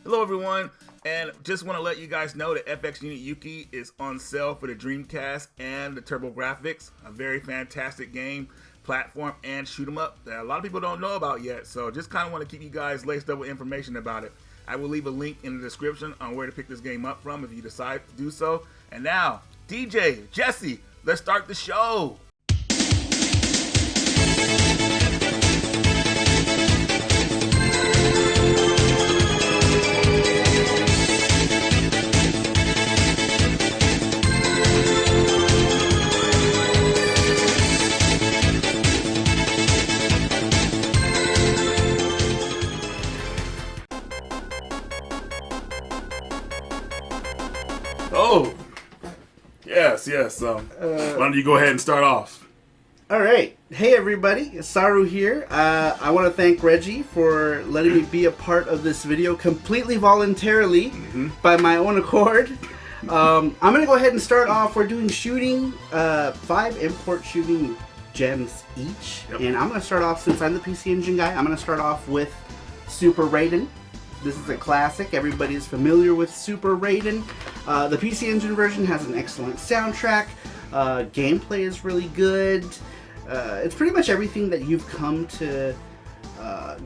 Hello everyone, and just want to let you guys know that FX Unit Yuki is on sale for the Dreamcast and the TurboGrafx. A very fantastic game, platform, and shoot 'em up that a lot of people don't know about yet. So just kind of want to keep you guys laced up with information about it. I will leave a link in the description on where to pick this game up from if you decide to do so. And now, DJ, Jesse, let's start the show. Oh, yes. Why don't you go ahead and start off? All right. Hey, everybody. Saru here. I want to thank Reggie for letting me be a part of this video completely voluntarily by my own accord. I'm going to go ahead and start off. We're doing shooting, 5 import shooting gems each. Yep. And I'm going to start off, since I'm the PC Engine guy, I'm going to start off with Super Raiden. This is a classic. Everybody is familiar with Super Raiden. The PC Engine version has an excellent soundtrack. Gameplay is really good. It's pretty much everything that you've come to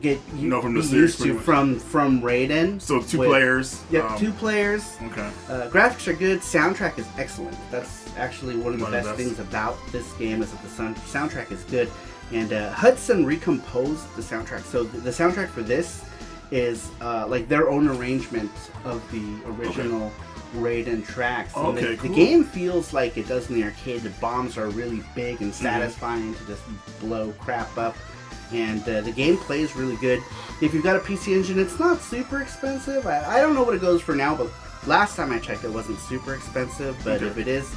get used to from Raiden. So two players. Yeah, 2 players. Okay. Graphics are good. Soundtrack is excellent. That's actually one of the best things about this game, is that the soundtrack is good. And Hudson recomposed the soundtrack. So the soundtrack for this is like their own arrangement of the original Raiden tracks. And the game feels like it does in the arcade. The bombs are really big and satisfying to just blow crap up. And the gameplay is really good. If you've got a PC Engine, it's not super expensive. I don't know what it goes for now, but last time I checked it wasn't super expensive. But if it is,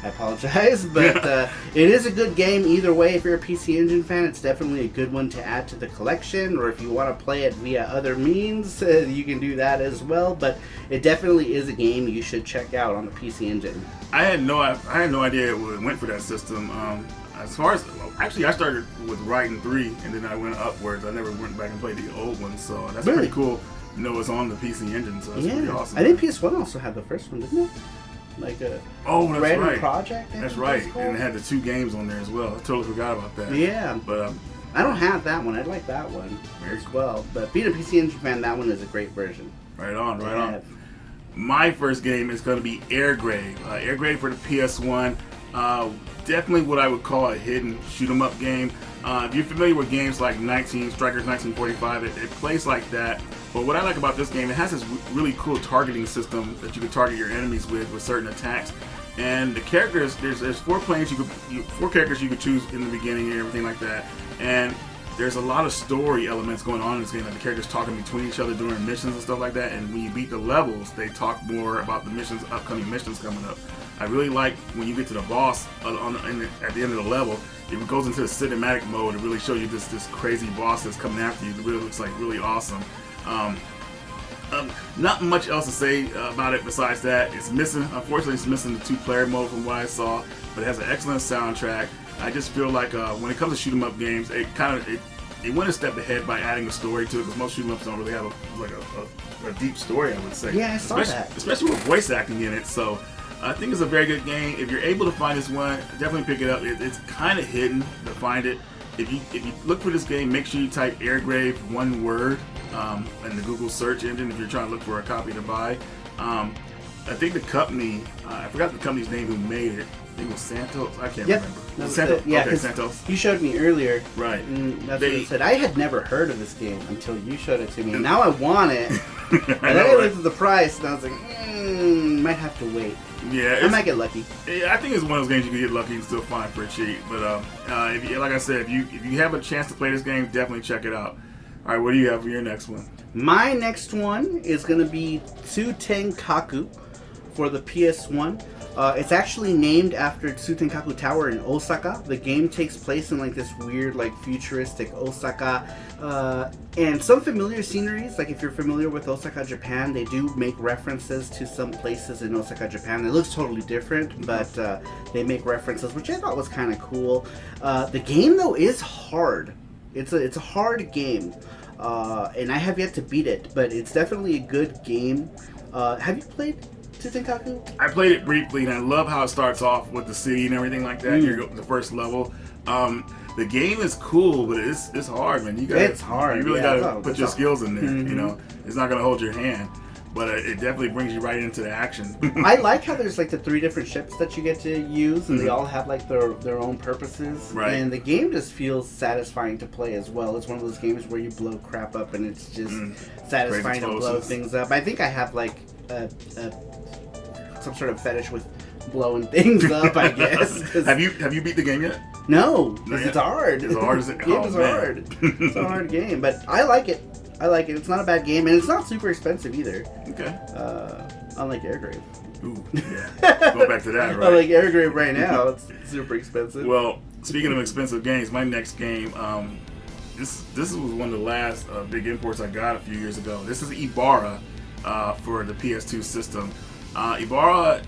I apologize, but it is a good game either way. If you're a PC Engine fan, it's definitely a good one to add to the collection, or if you want to play it via other means, you can do that as well. But it definitely is a game you should check out on the PC Engine. I had no idea it went for that system. As far as, actually, I started with Raiden 3, and then I went upwards. I never went back and played the old one, so that's pretty cool. You know, it's on the PC Engine, so that's pretty awesome. I think PS1 also had the first one, didn't it? Like a Raiden project. That's right, and it had the 2 games on there as well. I totally forgot about that. Yeah, but I don't have that one. I'd like that one as well. But being a PC Engine fan, that one is a great version. Right on. My first game is going to be AirGrave. AirGrave for the PS1. Definitely what I would call a hidden shoot 'em up game. If you're familiar with games like Strikers 1945, it plays like that. But what I like about this game, it has this really cool targeting system that you can target your enemies with certain attacks. And the characters, there's 4 players 4 characters you could choose in the beginning and everything like that. And there's a lot of story elements going on in this game. Like the characters talking between each other during missions and stuff like that. And when you beat the levels, they talk more about the missions, upcoming missions coming up. I really like when you get to the boss at the end of the level. If it goes into the cinematic mode, it really shows you this crazy boss that's coming after you. It really looks like really awesome. Not much else to say about it besides that. Unfortunately, it's missing the 2-player mode from what I saw, but it has an excellent soundtrack. I just feel like when it comes to shoot 'em up games, it went a step ahead by adding a story to it, because most shoot 'em ups don't really have a deep story, I would say. Yeah, I saw that. Especially with voice acting in it. So I think it's a very good game. If you're able to find this one, definitely pick it up. It's kind of hidden to find it. If you look for this game, make sure you type AirGrave, one word, in the Google search engine if you're trying to look for a copy to buy. I think the company, I forgot the company's name who made it. I think it was Santos. I can't remember. Santos. Yeah, okay, Santos. You showed me earlier. Right. And that's what it said. I had never heard of this game until you showed it to me. And now I want it. And then I looked at the price and I was like, might have to wait. Yeah, I might get lucky. Yeah, I think it's one of those games you can get lucky and still find for cheap. But like I said, if you have a chance to play this game, definitely check it out. All right, what do you have for your next one? My next one is going to be Two-Tenkaku for the PS1. It's actually named after Two-Tenkaku Tower in Osaka. The game takes place in like this weird, like futuristic Osaka, and some familiar sceneries. Like if you're familiar with Osaka, Japan, they do make references to some places in Osaka, Japan. It looks totally different, but they make references, which I thought was kind of cool. The game though is hard. It's a hard game. and I have yet to beat it, but it's definitely a good game. Have you played Two-Tenkaku? I played it briefly, and I love how it starts off with the city and everything like that. You're the first level. The game is cool, but it's hard, man. It's hard. You really gotta put your skills in there. You know, it's not gonna hold your hand, but it definitely brings you right into the action. I like how there's like the 3 different ships that you get to use, and they all have like their own purposes. Right. And the game just feels satisfying to play as well. It's one of those games where you blow crap up, and it's just satisfying to blow things up. I think I have like some sort of fetish with blowing things up, I guess. Have you beat the game yet? No, because it's hard. It's hard as it. It's hard. It's a hard game, but I like it. It's not a bad game, and it's not super expensive either. Okay. Unlike AirGrave. Ooh, yeah. Go back to that, right? Unlike AirGrave right now, it's super expensive. Well, speaking of expensive games, my next game, this was one of the last big imports I got a few years ago. This is Ibara for the PS2 system. Ibara,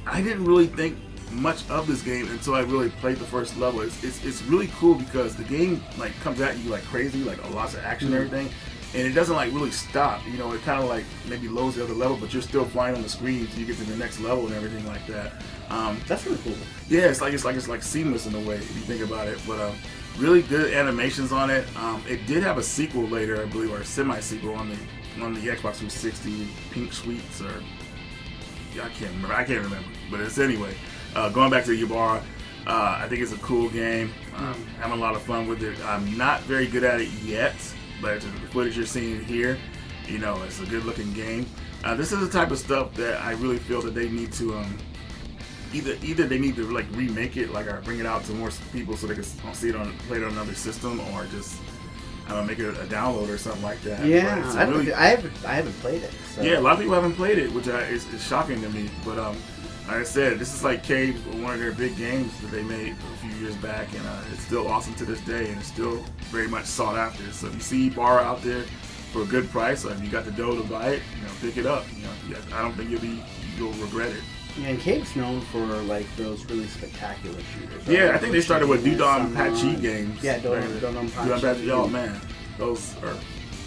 I didn't really think much of this game until I really played the first level. It's really cool because the game like comes at you like crazy, like lots of action and everything, and it doesn't like really stop. You know, it kind of like maybe loads the other level, but you're still flying on the screen until you get to the next level and everything like that. That's really cool. Yeah, it's like seamless in a way if you think about it. But really good animations on it. It did have a sequel later, I believe, or a semi-sequel on the Xbox 360, Pink Sweets, or I can't remember. But it's anyway. Going back to Ibara, I think it's a cool game. Having a lot of fun with it. I'm not very good at it yet, but the footage you're seeing here, you know, it's a good-looking game. This is the type of stuff that I really feel that they need to either they need to like remake it, like or bring it out to more people so they can see it play it on another system, or just make it a download or something like that. Yeah, I haven't played it. So. Yeah, a lot of people haven't played it, which is shocking to me, but. Like I said, this is like Cave, one of their big games that they made a few years back, and it's still awesome to this day, and it's still very much sought after. So if you see Ibara out there for a good price, or if you got the dough to buy it, you know, pick it up. You know, I don't think you'll regret it. Yeah, and Cave's known for like those really spectacular shooters. Yeah, I think they started with Dodon Pachi games. Yeah, Dodon Pachi. Oh man, those are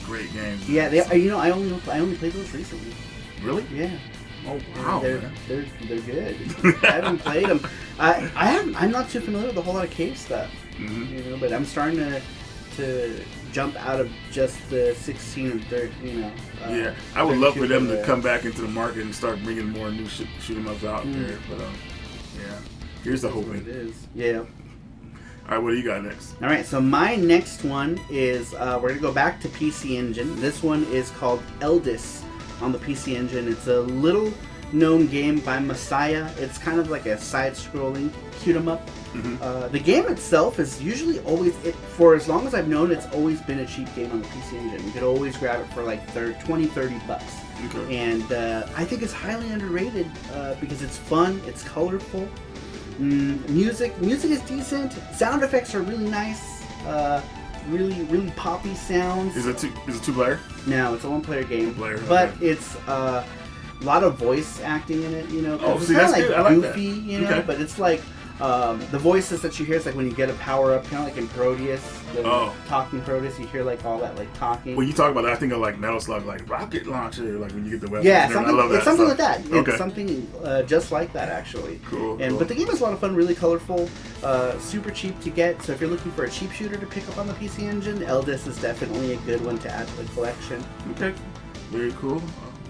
great games. Yeah, I only played those recently. Really? Yeah. Oh wow, they're good. I haven't played them. I'm not too familiar with a whole lot of Cave stuff, you know. But I'm starting to jump out of just the 16 and 30. You know. Yeah, I would love for them to come back into the market and start bringing more new shoot 'em ups out there. But yeah, here's the hoping. It is. Yeah. All right, what do you got next? All right, so my next one is we're gonna go back to PC Engine. This one is called Eldis. On the PC Engine. It's a little known game by Messiah. It's kind of like a side-scrolling shoot-'em-up. The game itself is usually always, for as long as I've known, it's always been a cheap game on the PC Engine. You could always grab it for like $20-30. Okay. And I think it's highly underrated because it's fun, it's colorful. Music is decent. Sound effects are really nice. Really poppy sounds. Is it two player? No, it's a one-player game. But it's a lot of voice acting in it, you know. Oh, it's see, kind that's of like good. I like goofy, that. you know. But it's like the voices that you hear is like when you get a power up, kind of like in Proteus, the talking Proteus. You hear like all that like talking. When you talk about that, I think of like Metal Slug, like rocket launcher, like when you get the weapons. Yeah, I love that. It's something like that. Okay. It's something just like that actually. Cool. But the game is a lot of fun, really colorful, super cheap to get. So if you're looking for a cheap shooter to pick up on the PC Engine, Eldis is definitely a good one to add to the collection. Okay, very cool.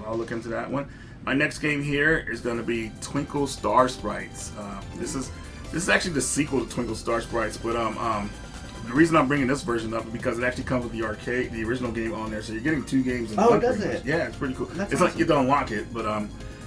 I'll look into that one. My next game here is going to be Twinkle Star Sprites. This is actually the sequel to Twinkle Star Sprites, but the reason I'm bringing this version up is because it actually comes with the arcade, the original game on there, so you're getting 2 games in one. Oh, does it? Yeah, it's pretty cool. That's it's awesome. like you don't unlock it, but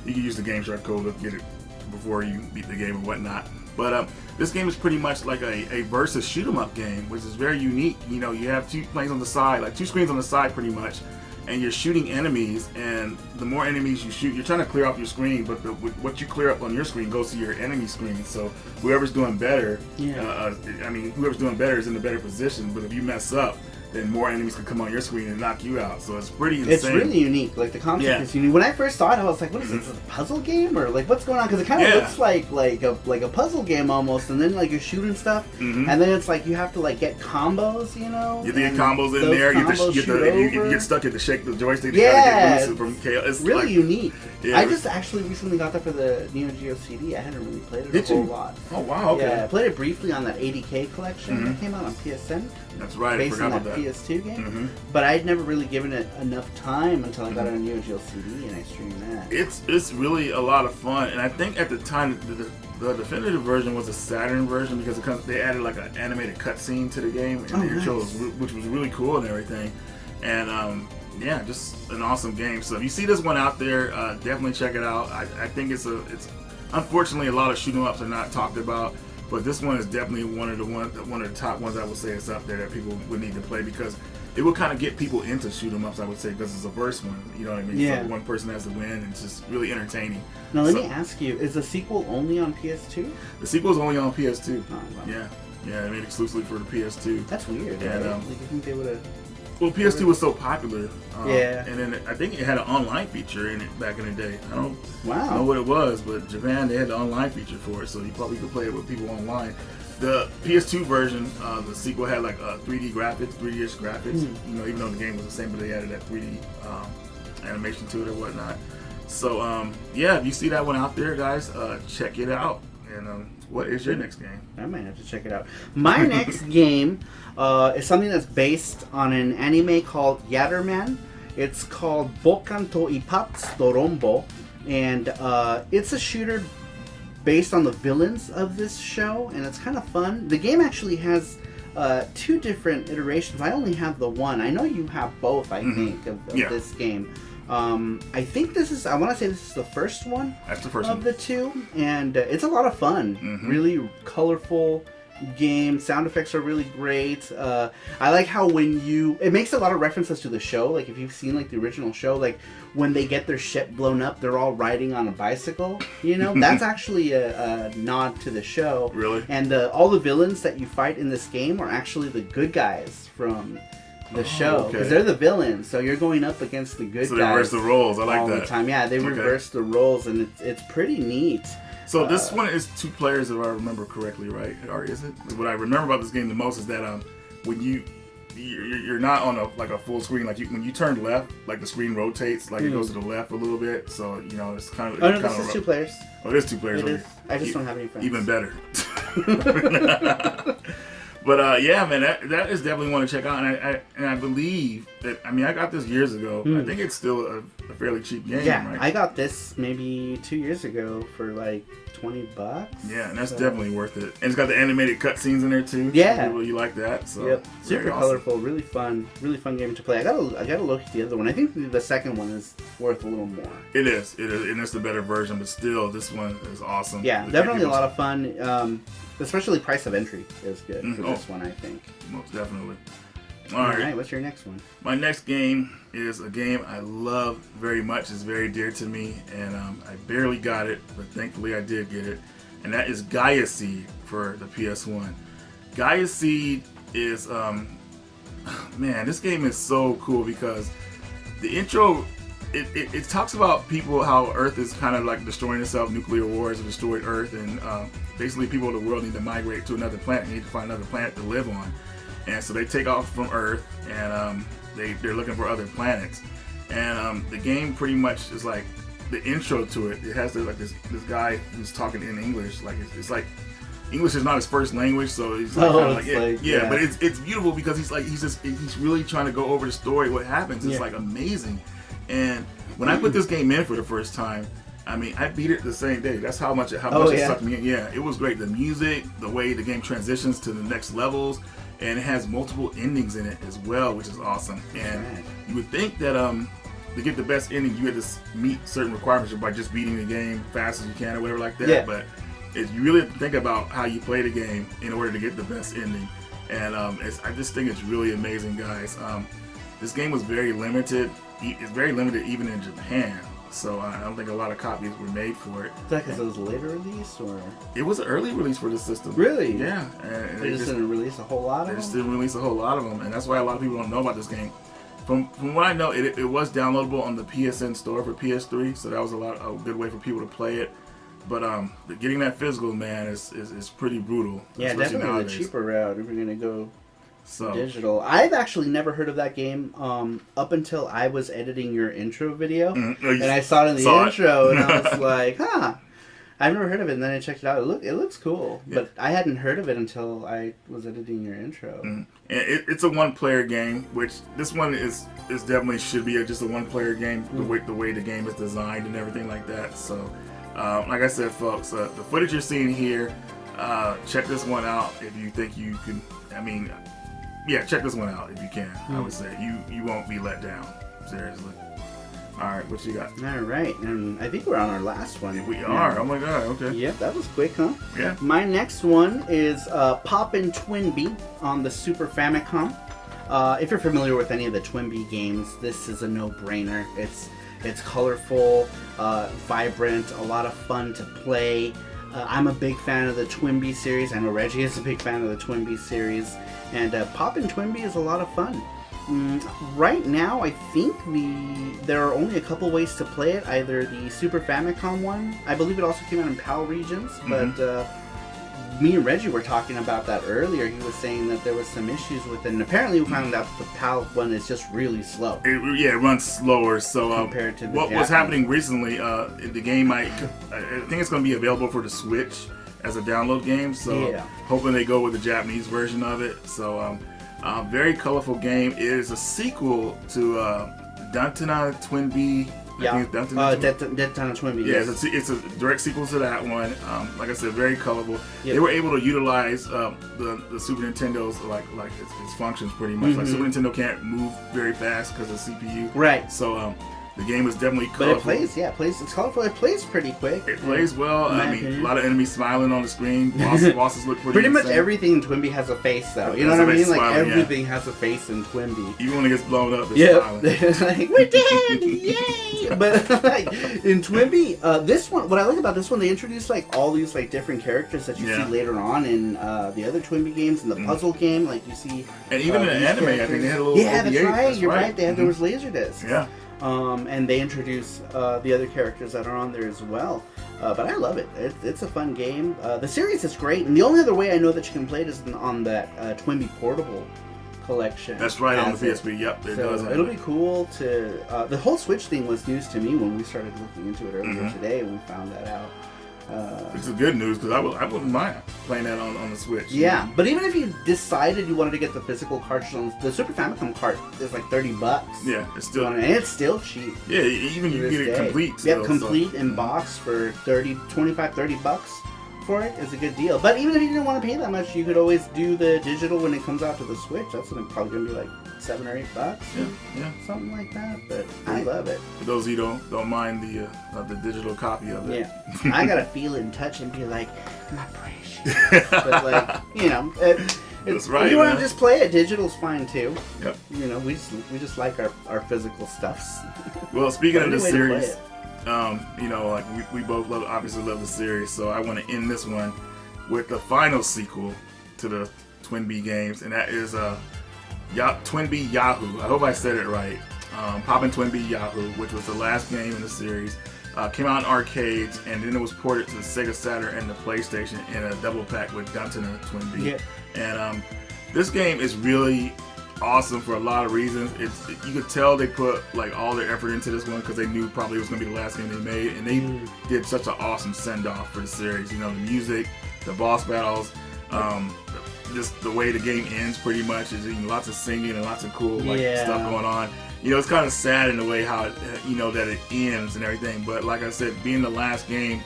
you can use the Game Shark code to get it before you beat the game and whatnot. But this game is pretty much like a versus shoot 'em up game, which is very unique. You know, you have 2 planes on the side, like 2 screens on the side, pretty much. And you're shooting enemies, and the more enemies you shoot, you're trying to clear off your screen, but what you clear up on your screen goes to your enemy screen. So whoever's doing better, whoever's doing better is in a better position. But if you mess up, then more enemies can come on your screen and knock you out. So it's pretty insane. It's really unique. Like the concept is unique. When I first saw it, I was like, "What is this? Is it a puzzle game or like what's going on?" Because it kind of looks like a puzzle game almost, and then like you're shooting stuff, and then it's like you have to like get combos, you know. You get combos in there. If you get stuck, you have to shake the joystick. Yeah, to get from chaos. It's really like, unique. Yeah, I just actually recently got that for the Neo Geo CD. I hadn't really played it a whole lot. Oh wow! Okay. Yeah, I played it briefly on that 80K collection that came out on PSN. That's right. Based on that PS2 game, but I'd never really given it enough time until I got it on Neo Geo CD and I streamed that. It's really a lot of fun, and I think at the time the definitive version was a Saturn version because they added like an animated cutscene to the game, and which was really cool and everything, and yeah, just an awesome game. So if you see this one out there, definitely check it out. I think it's unfortunately a lot of shoot 'em ups are not talked about. But this one is definitely one of the top ones I would say is up there that people would need to play because it will kind of get people into shoot 'em ups. I would say because it's a verse one, you know what I mean? Yeah. So one person has to win, and it's just really entertaining. Now let me ask you: is the sequel only on PS2? The sequel is only on PS2. Oh, wow. Yeah, I mean exclusively for the PS2. That's weird. Yeah, right? Like you think they would have? Well, PS2 was so popular. Yeah. And then I think it had an online feature in it back in the day. I don't Wow. know what it was, but Japan, they had the online feature for it, so you probably could play it with people online. The PS2 version, the sequel had like 3D graphics, 3D-ish graphics. You know, even though the game was the same, but they added that 3D animation to it or whatnot. So, yeah, if you see that one out there, guys, check it out. And what is your next game? I might have to check it out. My next game is something that's based on an anime called Yatterman. It's called bokandesuyo, and it's a shooter based on the villains of this show, and it's kind of fun. The game actually has 2 different iterations. I only have the one. I know you have both, I think, of this game. I think I want to say this is the first one. That's the first of the 2, and it's a lot of fun. Really colorful game. Sound effects are really great. I like how it makes a lot of references to the show. Like if you've seen like the original show, like when they get their ship blown up, they're all riding on a bicycle. You know, that's actually a nod to the show. Really? And all the villains that you fight in this game are actually the good guys from the show, because they're the villains, so you're going up against the good guys. So they reverse the roles. I like all that. The time. Yeah, they reverse the roles, and it's pretty neat. So this one is 2 players, if I remember correctly, right? Or is it? What I remember about this game the most is that when you're not on a full screen, like when you turn left, like the screen rotates, like it goes to the left a little bit. So you know it's kind of. Oh no, this is 2 players. Oh, it is 2 players. It is. I just don't have any friends. Even better. But yeah, man, that is definitely one to check out, and I believe that I got this years ago. I think it's still a fairly cheap game. Yeah, right? I got this maybe 2 years ago for like $20. Yeah, and that's definitely worth it. And it's got the animated cutscenes in there too. Yeah, you like that? So yep, super colorful, really fun game to play. I gotta look at the other one. I think the second one is worth a little more. It is, and it's the better version, but still, this one is awesome. Yeah, definitely a lot of fun. Especially price of entry is good for this one, I think. Most definitely. All right, what's your next one? My next game is a game I love very much. It's very dear to me, and I barely got it, but thankfully I did get it. And that is GiaSeed for the PS1. GiaSeed is, man, this game is so cool because the intro, it talks about people, how Earth is kind of like destroying itself. Nuclear wars have destroyed Earth, and basically people of the world need to migrate to another planet. They need to find another planet to live on. And so they take off from Earth, and they're looking for other planets. And the game pretty much is like the intro to it. It has this guy who's talking in English. Like it's like English is not his first language, so he's like, but it's beautiful because he's really trying to go over the story. What happens? It's like amazing. And when I put this game in for the first time, I beat it the same day. That's how much it sucked me in. Yeah, it was great. The music, the way the game transitions to the next levels. And it has multiple endings in it as well, which is awesome. And you would think that to get the best ending, you had to meet certain requirements by just beating the game fast as you can or whatever like that. Yeah. But you really have to think about how you play the game in order to get the best ending. And I just think it's really amazing, guys. This game was very limited. It's very limited even in Japan. so I don't think a lot of copies were made for it. Is that because it was later release, or? It was an early release for the system. Really? Yeah. And they just didn't release a whole lot of them? They just didn't release a whole lot of them, and that's why a lot of people don't know about this game. From what I know, it was downloadable on the PSN store for PS3, so that was a good way for people to play it. But getting that physical, man, is pretty brutal. Yeah, definitely nowadays. the cheaper route if you're gonna go digital. I've actually never heard of that game up until I was editing your intro video, and I saw it in the intro, and I was like, huh. I've never heard of it, and then I checked it out. It looks cool, but I hadn't heard of it until I was editing your intro. And it's a one-player game, which this one is definitely should be just a one-player game. The way the game is designed and everything like that. So, like I said, folks, the footage you're seeing here, check this one out if you think you can. I mean, yeah, check this one out if you can. I would say you won't be let down. Seriously. All right, what you got? All right, and I think we're on our last one. We are. Oh my god. Okay. Yep, that was quick, huh? Yeah. My next one is Poppin' Twinbee on the Super Famicom. If you're familiar with any of the Twinbee games, this is a no-brainer. It's colorful, vibrant, a lot of fun to play. I'm a big fan of the Twinbee series. I know Reggie is a big fan of the Twinbee series, and Poppin' Twinbee is a lot of fun. Right now, I think there are only a couple ways to play it. Either the Super Famicom one, I believe it also came out in PAL regions, but me and Reggie were talking about that earlier. He was saying that there was some issues with it, and apparently we found out that the PAL one is just really slow. It runs slower. So compared to what was happening recently, the game I think it's going to be available for the Switch as a download game. So hoping they go with the Japanese version of it. So. Very colorful game. It is a sequel to Dantana Twinbee. Yeah, Dantana Twinbee. Yeah, it's a direct sequel to that one. Like I said, very colorful. They were able to utilize the Super Nintendo's like its functions pretty much. Like Super Nintendo can't move very fast because of CPU. Right. So the game is definitely colorful. But it plays. It's colorful. It plays pretty quick. It plays well. I mean, a lot of enemies smiling on the screen. Bosses look pretty much insane. Everything in Twinbee has a face, though. You know what I mean? Like everything has a face in Twinbee. Even when it gets blown up, it's smiling. Like, we're dead! Yay! But like in Twinbee, this one, what I like about this one, they introduced like all these like different characters that you see later on in the other Twinbee games, in the puzzle game, like you see. And even in the anime, I think they had a little. Yeah, that's right. You're right. They had those laser discs. Yeah. And they introduce the other characters that are on there as well. But I love it. It's a fun game. The series is great, and the only other way I know that you can play it is on that Twinbee Portable collection. That's right, on the PSP. Yep, it does. It'll be cool to. The whole Switch thing was news to me when we started looking into it earlier today, and we found that out. Which is good news because I wouldn't mind playing that on the Switch. Yeah, but even if you decided you wanted to get the physical cartridge on the Super Famicom cart, is like $30. Yeah, it's still and it's still cheap. Yeah, even you get it complete. Still, yeah, complete in box for $30 for it is a good deal. But even if you didn't want to pay that much, you could always do the digital when it comes out to the Switch. That's probably gonna be like $7 or $8. Yeah, something like that. But I love it. For those of you who don't mind the digital copy of it. Yeah, I gotta feel it and touch it and be like, my precious. But like, you know, that's right. If you want to just play it, digital's fine too. Yep. You know, we just like our physical stuffs. Well, speaking of the series. You know, like we both obviously love the series, so I want to end this one with the final sequel to the Twinbee games, and that is Twinbee Yahoo. I hope I said it right. Poppin' Twinbee Yahoo, which was the last game in the series, came out in arcades, and then it was ported to the Sega Saturn and the PlayStation in a double pack with Dantana Twinbee. Yeah. And this game is really awesome for a lot of reasons. You could tell they put like all their effort into this one because they knew probably it was going to be the last game they made, and they did such an awesome send-off for the series. You know, the music, the boss battles, just the way the game ends pretty much is lots of singing and lots of cool stuff going on. You know, it's kind of sad in the way how that it ends and everything, but like I said, being the last game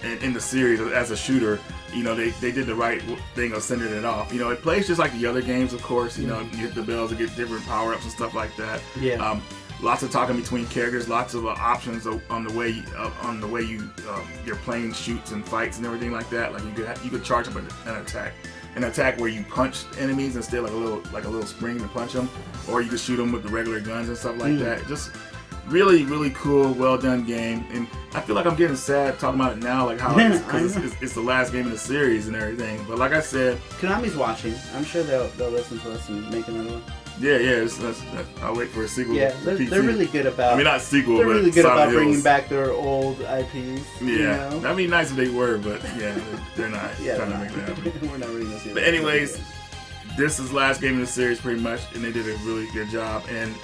in the series as a shooter, you know, they did the right thing of sending it off. You know, it plays just like the other games, of course. You know, you hit the bells to get different power-ups and stuff like that. Yeah. Lots of talking between characters, lots of options on the way you're playing shoots and fights and everything like that. Like you could charge up an attack where you punch enemies instead, like a little spring to punch them, or you could shoot them with the regular guns and stuff like that. Just really, really cool, well done game. And I feel like I'm getting sad talking about it now, like how it's the last game in the series and everything. But like I said, Konami's watching. I'm sure they'll listen to us and make another one. Yeah. I'll wait for a sequel. Yeah, they're really good about. I mean, not sequel, they're but really good about Silent bringing Hills. back their old IPs. Yeah, you know? that'd be nice if they were, but yeah, they're not trying to make that happen. We're not really gonna see that. But anyways, this is the last game in the series pretty much, and they did a really good job. And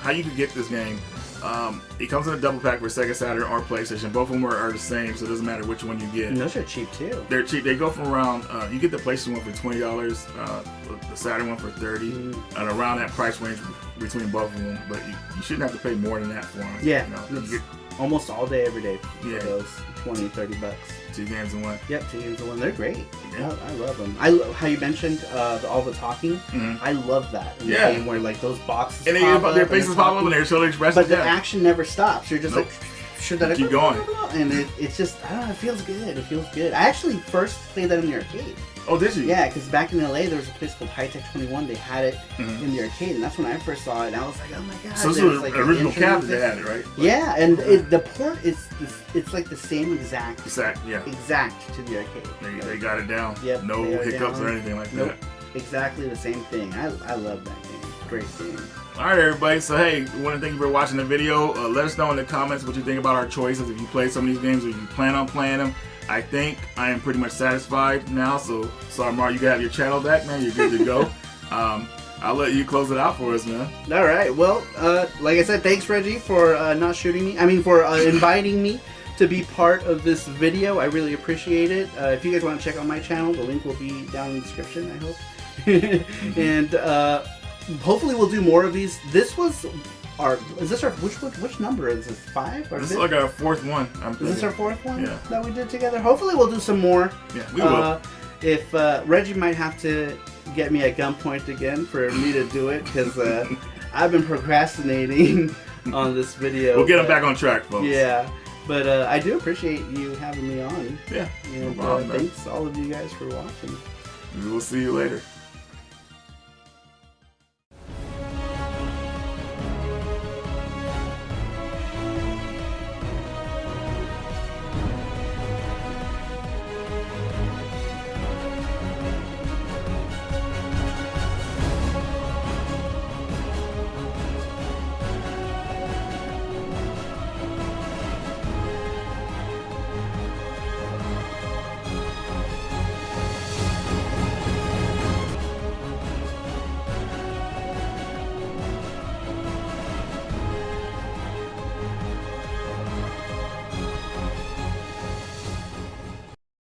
how you can get this game, it comes in a double pack for Sega Saturn or PlayStation. Both of them are the same, so it doesn't matter which one you get. And those are cheap too. They're cheap. They go from around, you get the PlayStation one for $20, the Saturn one for $30, and around that price range between both of them. But you shouldn't have to pay more than that for them. Yeah, you know, it's almost all day, every day for Yeah. those $20-$30. 2 games in one. Yep, 2 games in one. They're great. Yeah. I love them. How you mentioned all the talking. Mhm. I love that in the Yeah. game where like those boxes And their faces pop up and they're showing expressions. but the Yeah. action never stops. You're just Nope. like, should that Keep going. And it's just, I don't know, it feels good. It feels good. I actually first played that in the arcade. Oh, did you? Yeah, because back in LA there was a place called High Tech 21. They had it Mhm. in the arcade, and that's when I first saw it. And I was like, oh my god! So this There was was, like, an an original intro cap that music. they had it, right? Yeah, and the port it's like the same exact Yeah. exact to the arcade. They got it down. Yep, No they got it hiccups down. or anything like Nope. that. Exactly the same thing. I love that game. Great game. All right, everybody. So, hey, we want to thank you for watching the video. Let us know in the comments what you think about our choices. If you played some of these games or you plan on playing them. I think I am pretty much satisfied now. So, sorry, Mar, you can have your channel back, man. You're good to go. I'll let you close it out for us, man. All right. Well, like I said, thanks Reggie for not shooting me. I mean, for inviting me to be part of this video. I really appreciate it. If you guys want to check out my channel, the link will be down in the description, I hope. And hopefully we'll do more of these. This was which number is this? 5 or This 5? is like our 4th one. Is this our 4th one Yeah. that we did together? Hopefully we'll do some more. Yeah, we will. If Reggie might have to get me at gunpoint again for me to do it, because I've been procrastinating on this video. We'll get them back on track, folks. Yeah, but I do appreciate you having me on. Yeah. And No problem, man. thanks all of you guys for watching. We will see you later.